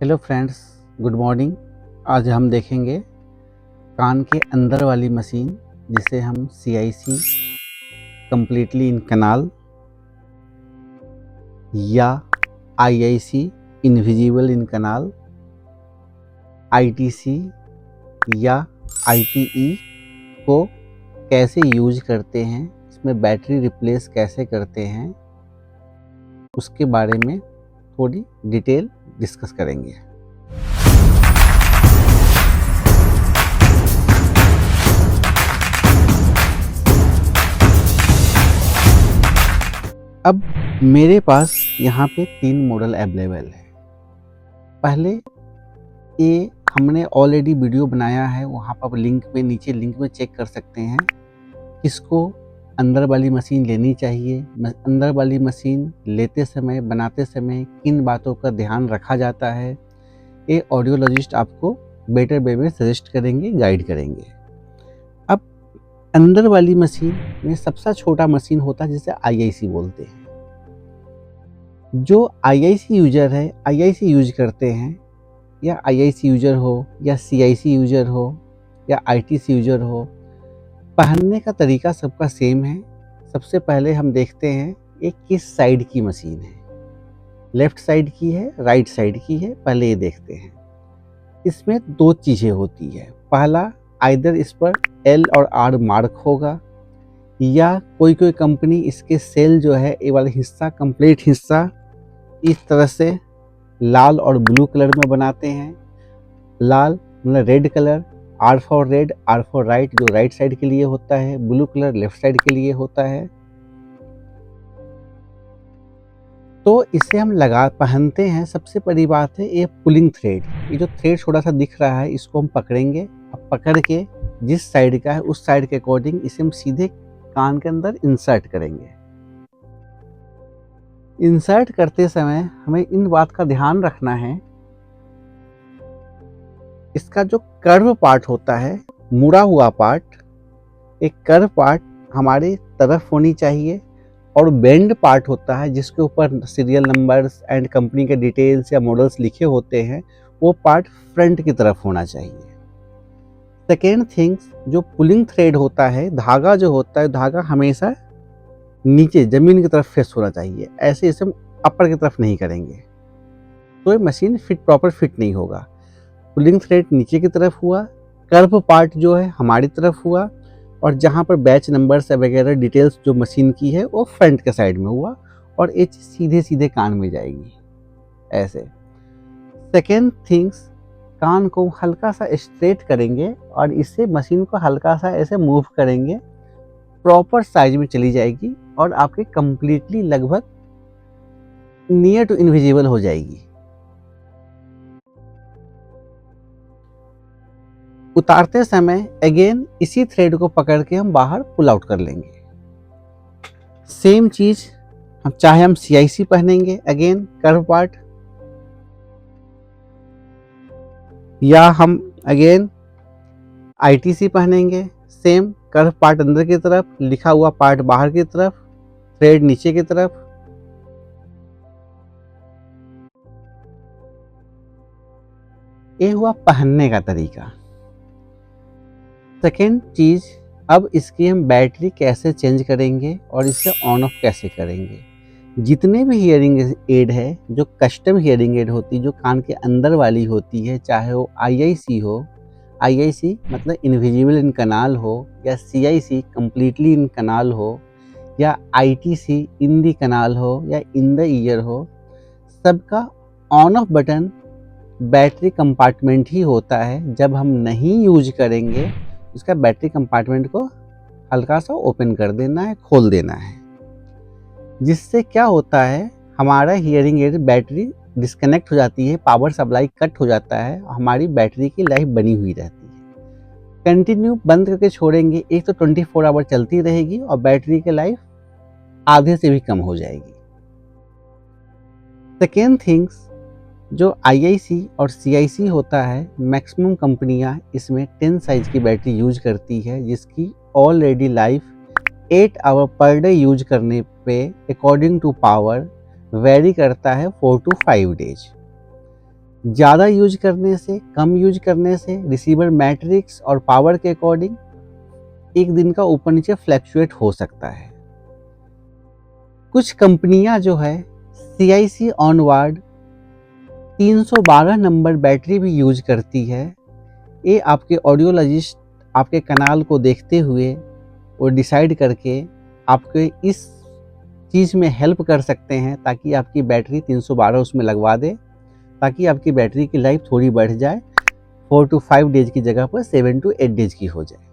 Hello friends, good morning. आज हम देखेंगे कान के अंदर वाली मशीन जिसे हम CIC कम्प्लीटली इन कनाल या IIC इनविजिबल इन कनाल, ITC या ITE को कैसे यूज करते हैं, इसमें बैटरी रिप्लेस कैसे करते हैं, उसके बारे में थोड़ी डिटेल डिस्कस करेंगे। अब मेरे पास यहाँ पे 3 मॉडल अवेलेबल है। पहले ये हमने ऑलरेडी वीडियो बनाया है, वहाँ पर नीचे लिंक में चेक कर सकते हैं किसको अंदर वाली मशीन लेनी चाहिए, अंदर वाली मशीन लेते समय बनाते समय किन बातों का ध्यान रखा जाता है, ये ऑडियोलॉजिस्ट आपको बेटर वे में सजेस्ट करेंगे, गाइड करेंगे। अब अंदर वाली मशीन में सबसे छोटा मशीन होता है जिसे IIC बोलते हैं। जो IIC यूजर है, IIC यूज करते हैं, या IIC यूजर हो या CIC यूजर हो या ITC यूजर हो, पहनने का तरीका सबका सेम है। सबसे पहले हम देखते हैं ये किस साइड की मशीन है, लेफ्ट साइड की है, राइट साइड की है, पहले ये देखते हैं। इसमें 2 चीज़ें होती है। पहला, आइदर इस पर L और R मार्क होगा, या कोई कंपनी इसके सेल जो है ये वाला हिस्सा, कंप्लीट हिस्सा इस तरह से लाल और ब्लू कलर में बनाते हैं। लाल मतलब red colour, R for red, R for right, जो राइट साइड के लिए होता है, ब्लू कलर लेफ्ट साइड के लिए होता है। तो इसे हम पहनते हैं। सबसे बड़ी बात है ये पुलिंग थ्रेड, ये जो थ्रेड थोड़ा सा दिख रहा है इसको हम पकड़ेंगे। अब पकड़ के जिस साइड का है उस साइड के अकॉर्डिंग इसे हम सीधे कान के अंदर इंसर्ट करेंगे। इंसर्ट करते समय हमें इन बात का ध्यान रखना है, इसका जो कर्व पार्ट होता है, मुड़ा हुआ पार्ट, एक कर्व पार्ट हमारे तरफ होनी चाहिए, और बेंड पार्ट होता है जिसके ऊपर सीरियल नंबर्स एंड कंपनी के डिटेल्स या मॉडल्स लिखे होते हैं, वो पार्ट फ्रंट की तरफ होना चाहिए। सेकेंड थिंग्स, जो पुलिंग थ्रेड होता है, धागा जो होता है, धागा हमेशा नीचे जमीन की तरफ फेस होना चाहिए। ऐसे इसे हम अपर की तरफ नहीं करेंगे तो ये मशीन प्रॉपर फिट नहीं होगा। पुलिंग थ्रेड नीचे की तरफ हुआ, कर्व पार्ट जो है हमारी तरफ हुआ, और जहाँ पर बैच नंबर्स वगैरह डिटेल्स जो मशीन की है वो फ्रंट के साइड में हुआ, और ये चीज़ सीधे सीधे कान में जाएगी ऐसे। सेकेंड थिंग्स, कान को हल्का सा स्ट्रेट करेंगे और इससे मशीन को हल्का सा ऐसे मूव करेंगे, प्रॉपर साइज में चली जाएगी और आपके कंप्लीटली लगभग नियर टू इनविजिबल हो जाएगी। उतारते समय अगेन इसी थ्रेड को पकड़ के हम बाहर पुल आउट कर लेंगे। सेम चीज चाहे हम CIC पहनेंगे, अगेन कर्व पार्ट, या हम अगेन ITC पहनेंगे, सेम कर्व पार्ट अंदर की तरफ, लिखा हुआ पार्ट बाहर की तरफ, थ्रेड नीचे की तरफ। ये हुआ पहनने का तरीका। सेकेंड चीज, अब इसकी हम बैटरी कैसे चेंज करेंगे और इसे ऑन ऑफ कैसे करेंगे। जितने भी हियरिंग एड है, जो कस्टम हियरिंग एड होती है, जो कान के अंदर वाली होती है, चाहे वो IIC हो, IIC मतलब इनविजिबल इन कनाल हो, या CIC कम्प्लीटली इन कनाल हो, या ITC इन दी कनाल हो, या इन द ईयर हो, सबका on off button battery compartment ही होता है। जब हम नहीं यूज करेंगे इसका बैटरी कंपार्टमेंट को हल्का सा ओपन कर देना है, खोल देना है, जिससे क्या होता है हमारा हियरिंग एड बैटरी डिस्कनेक्ट हो जाती है, पावर सप्लाई कट हो जाता है, हमारी बैटरी की लाइफ बनी हुई रहती है। कंटिन्यू बंद करके छोड़ेंगे एक तो 24 आवर चलती रहेगी और बैटरी की लाइफ आधे से भी कम हो जाएगी। सेकेंड थिंग्स, जो IIC और CIC होता है, मैक्सिमम कंपनियां इसमें 10 साइज की बैटरी यूज करती है, जिसकी already life 8 hour per day use करने पे अकॉर्डिंग टू पावर वेरी करता है 4 to 5 डेज। ज़्यादा यूज करने से, कम यूज करने से रिसीवर मैट्रिक्स और पावर के अकॉर्डिंग एक दिन का ऊपर नीचे फ्लैक्चुएट हो सकता है। कुछ कंपनियां जो है CIC ऑनवार्ड 312 नंबर बैटरी भी यूज करती है। ये आपके ऑडियोलॉजिस्ट आपके कनाल को देखते हुए वो डिसाइड करके आपके इस चीज़ में हेल्प कर सकते हैं ताकि आपकी बैटरी 312 उसमें लगवा दे, ताकि आपकी बैटरी की लाइफ थोड़ी बढ़ जाए, 4 to 5 डेज की जगह पर 7 to 8 डेज की हो जाए।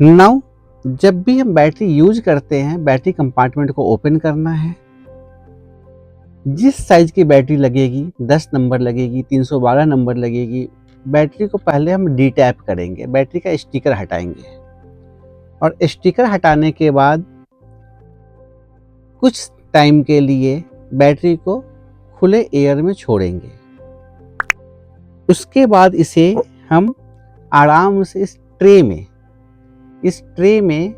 नाउ जब भी हम बैटरी यूज करते हैं, बैटरी कंपार्टमेंट को ओपन करना है। जिस साइज की बैटरी लगेगी, 10 नंबर लगेगी, 312 नंबर लगेगी, बैटरी को पहले हम डीटैप करेंगे, बैटरी का स्टिकर हटाएंगे और स्टिकर हटाने के बाद कुछ टाइम के लिए बैटरी को खुले एयर में छोड़ेंगे। उसके बाद इसे हम आराम से इस ट्रे में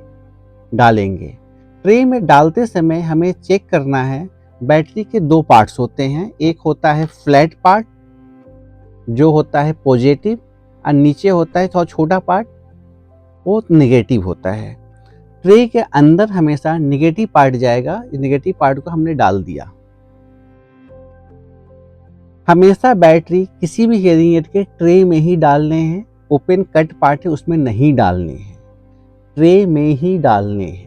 डालेंगे। ट्रे में डालते समय हमें चेक करना है, बैटरी के 2 पार्ट्स होते हैं। एक होता है फ्लैट पार्ट जो होता है पॉजिटिव और नीचे होता है थोड़ा छोटा पार्ट, वो नेगेटिव होता है। ट्रे के अंदर हमेशा नेगेटिव पार्ट जाएगा, नेगेटिव पार्ट को हमने डाल दिया। हमेशा बैटरी किसी भी हियरिंग एड के ट्रे में ही डालने हैं, ओपन कट पार्ट है उसमें नहीं डालने हैं, ट्रे में ही डालने हैं।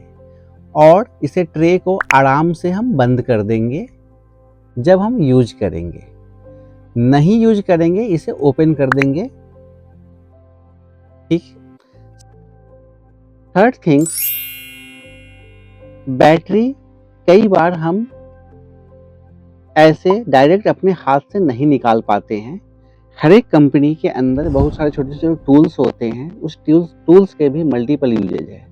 और इसे ट्रे को आराम से हम बंद कर देंगे जब हम यूज करेंगे। नहीं यूज करेंगे इसे ओपन कर देंगे। ठीक। थर्ड थिंग्स, बैटरी कई बार हम ऐसे डायरेक्ट अपने हाथ से नहीं निकाल पाते हैं। हर एक कंपनी के अंदर बहुत सारे छोटे छोटे टूल्स होते हैं, उस टूल्स के भी मल्टीपल यूजेज है।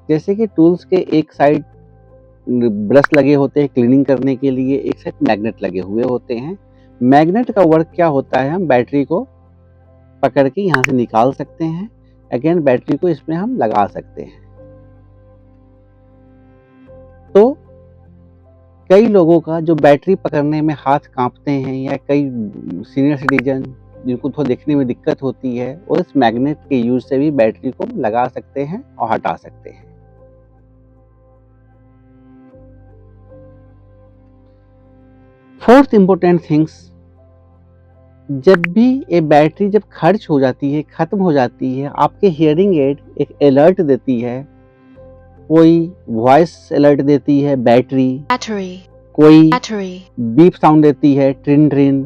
जैसे कि टूल्स के एक साइड ब्रश लगे होते हैं क्लीनिंग करने के लिए, एक साइड मैग्नेट लगे हुए होते हैं। मैग्नेट का वर्क क्या होता है, हम बैटरी को पकड़ के यहाँ से निकाल सकते हैं, अगेन बैटरी को इसमें हम लगा सकते हैं। तो कई लोगों का जो बैटरी पकड़ने में हाथ कांपते हैं या कई सीनियर सिटीजन जिनको थोड़ा देखने में दिक्कत होती है, और इस मैग्नेट के यूज से भी बैटरी को लगा सकते हैं और हटा सकते हैं। फोर्थ इंपॉर्टेंट थिंग्स, जब भी ये बैटरी जब खर्च हो जाती है, खत्म हो जाती है, आपके हियरिंग एड एक अलर्ट देती है। कोई वॉइस अलर्ट देती है बैटरी, कोई बीप साउंड देती है ट्रिन ट्रिन।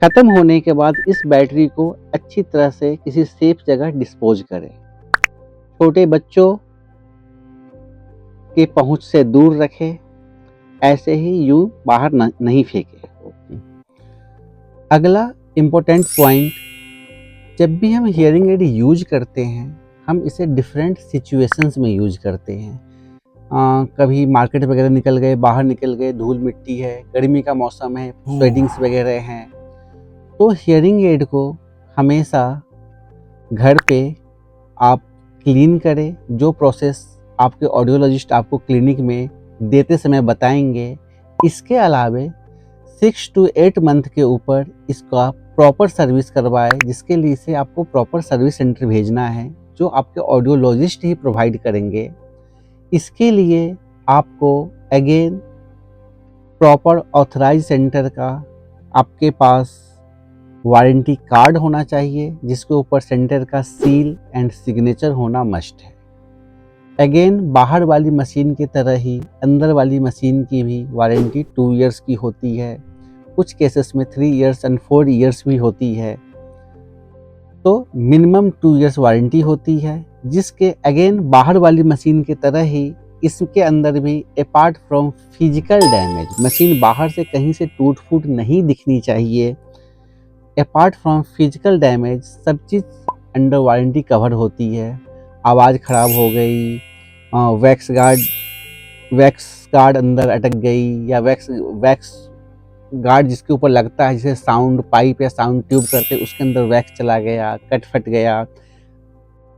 खत्म होने के बाद इस बैटरी को अच्छी तरह से किसी सेफ जगह डिस्पोज करें। छोटे बच्चों के पहुंच से दूर रखें, ऐसे ही यूं बाहर नहीं फेंके। अगला इम्पोर्टेंट पॉइंट, जब भी हम हियरिंग एड यूज करते हैं, हम इसे डिफरेंट सिचुएशंस में यूज करते हैं। कभी मार्केट वगैरह निकल गए, बाहर निकल गए, धूल मिट्टी है, गर्मी का मौसम है, स्वेटिंग्स वगैरह हैं, तो हियरिंग एड को हमेशा घर पे आप क्लीन करें। जो प्रोसेस आपके ऑडियोलॉजिस्ट आपको क्लिनिक में देते समय बताएंगे। इसके अलावे 6 to 8 मंथ के ऊपर इसका प्रॉपर सर्विस करवाएं, जिसके लिए इसे आपको प्रॉपर सर्विस सेंटर भेजना है जो आपके ऑडियोलॉजिस्ट ही प्रोवाइड करेंगे। इसके लिए आपको अगेन प्रॉपर ऑथराइज सेंटर का आपके पास वारंटी कार्ड होना चाहिए, जिसके ऊपर सेंटर का सील एंड सिग्नेचर होना मस्ट है। अगेन बाहर वाली मशीन की तरह ही अंदर वाली मशीन की भी वारंटी 2 इयर्स की होती है, कुछ केसेस में 3 इयर्स एंड 4 इयर्स भी होती है। तो मिनिमम 2 इयर्स वारंटी होती है, जिसके अगेन बाहर वाली मशीन की तरह ही इसके अंदर भी apart from physical damage, machine बाहर से कहीं से टूट फूट नहीं दिखनी चाहिए। अपार्ट फ्रॉम फिजिकल डैमेज सब चीज़ अंडर वारंटी कवर होती है। आवाज़ ख़राब हो गई, वैक्स गार्ड अंदर अटक गई, या वैक्स गार्ड जिसके ऊपर लगता है, जिसे साउंड पाइप या साउंड ट्यूब करते उसके अंदर वैक्स चला गया, कट फट गया,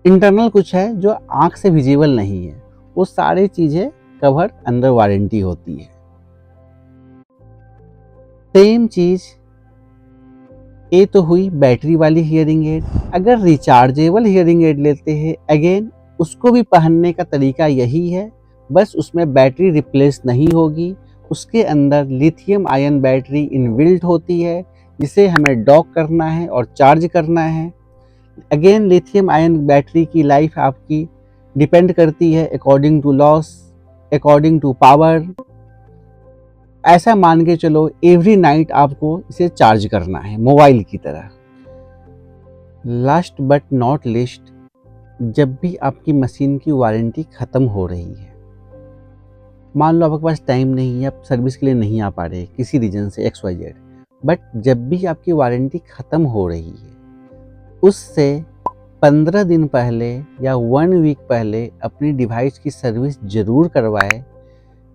इंटरनल कुछ है जो आंख से विजिबल नहीं है, वो सारी चीज़ें कवर अंडर वारंटी होती है। सेम चीज़ ये तो हुई बैटरी वाली हियरिंग एड। अगर रिचार्जेबल हियरिंग एड लेते हैं, अगेन उसको भी पहनने का तरीका यही है, बस उसमें बैटरी रिप्लेस नहीं होगी, उसके अंदर लिथियम आयन बैटरी इनबिल्ट होती है जिसे हमें डॉक करना है और चार्ज करना है। अगेन लिथियम आयन बैटरी की लाइफ आपकी डिपेंड करती है according to loss, according to power. ऐसा मान के चलो एवरी नाइट आपको इसे चार्ज करना है मोबाइल की तरह। लास्ट बट नॉट लिस्ट, जब भी आपकी मशीन की वारंटी ख़त्म हो रही है, मान लो आपके पास टाइम नहीं है, आप सर्विस के लिए नहीं आ पा रहे किसी रीजन से XYZ, बट जब भी आपकी वारंटी ख़त्म हो रही है उससे 15 दिन पहले या 1 वीक पहले अपनी डिवाइस की सर्विस ज़रूर करवाए।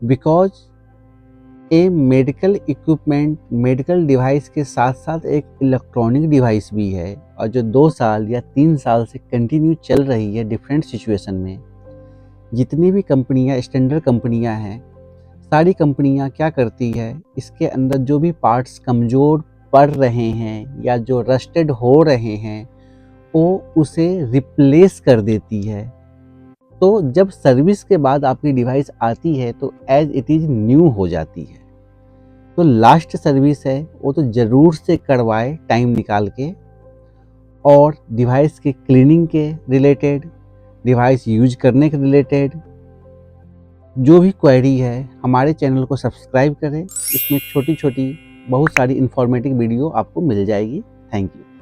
Because A medical equipment, medical device के साथ साथ एक इलेक्ट्रॉनिक डिवाइस भी है, और जो 2 साल या 3 साल से कंटिन्यू चल रही है डिफरेंट सिचुएशन में। जितनी भी कंपनियां, स्टैंडर्ड कंपनियां हैं, सारी कंपनियां क्या करती है, इसके अंदर जो भी पार्ट्स कमज़ोर पड़ रहे हैं या जो रस्टेड हो रहे हैं वो उसे रिप्लेस कर देती है। तो जब सर्विस के बाद आपकी डिवाइस आती है तो एज इट इज़ न्यू हो जाती है। तो लास्ट सर्विस है वो तो ज़रूर से करवाए टाइम निकाल के, और डिवाइस के क्लीनिंग के रिलेटेड, डिवाइस यूज करने के रिलेटेड जो भी क्वेरी है हमारे चैनल को सब्सक्राइब करें। इसमें छोटी छोटी बहुत सारी इंफॉर्मेटिव वीडियो आपको मिल जाएगी। Thank you.